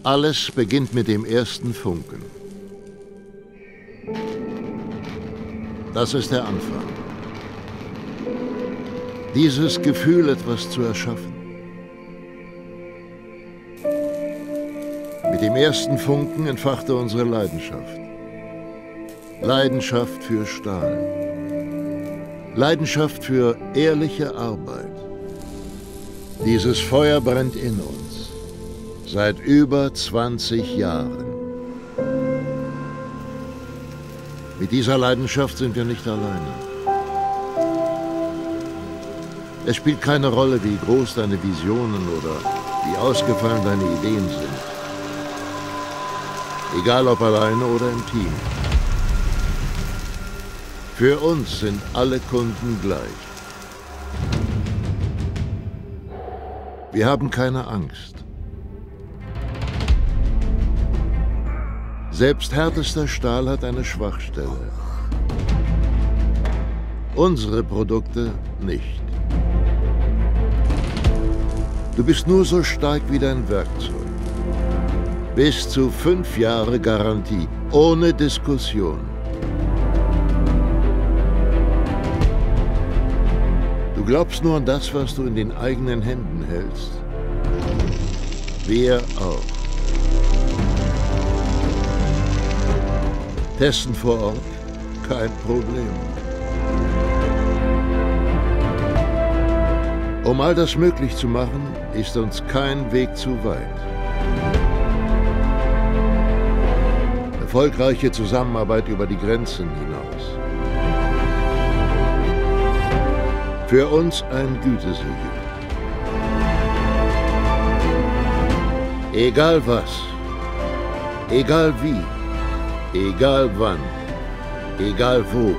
Alles beginnt mit dem ersten Funken. Das ist der Anfang. Dieses Gefühl, etwas zu erschaffen. Mit dem ersten Funken entfachte unsere Leidenschaft. Leidenschaft für Stahl. Leidenschaft für ehrliche Arbeit. Dieses Feuer brennt in uns. Seit über 20 Jahren. Mit dieser Leidenschaft sind wir nicht alleine. Es spielt keine Rolle, wie groß deine Visionen oder wie ausgefallen deine Ideen sind. Egal ob alleine oder im Team. Für uns sind alle Kunden gleich. Wir haben keine Angst. Selbst härtester Stahl hat eine Schwachstelle. Unsere Produkte nicht. Du bist nur so stark wie dein Werkzeug. Bis zu 5 Jahre Garantie, ohne Diskussion. Du glaubst nur an das, was du in den eigenen Händen hältst. Wir auch. Testen vor Ort, kein Problem. Um all das möglich zu machen, ist uns kein Weg zu weit. Erfolgreiche Zusammenarbeit über die Grenzen hinaus. Für uns ein Gütesiegel. Egal was, egal wie, egal wann, egal wo,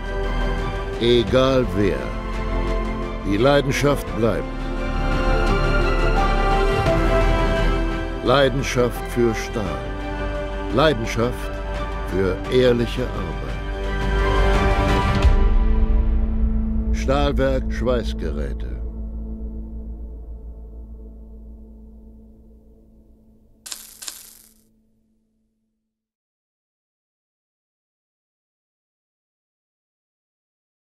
egal wer. Die Leidenschaft bleibt. Leidenschaft für Stahl. Leidenschaft für ehrliche Arbeit. Stahlwerk Schweißgeräte.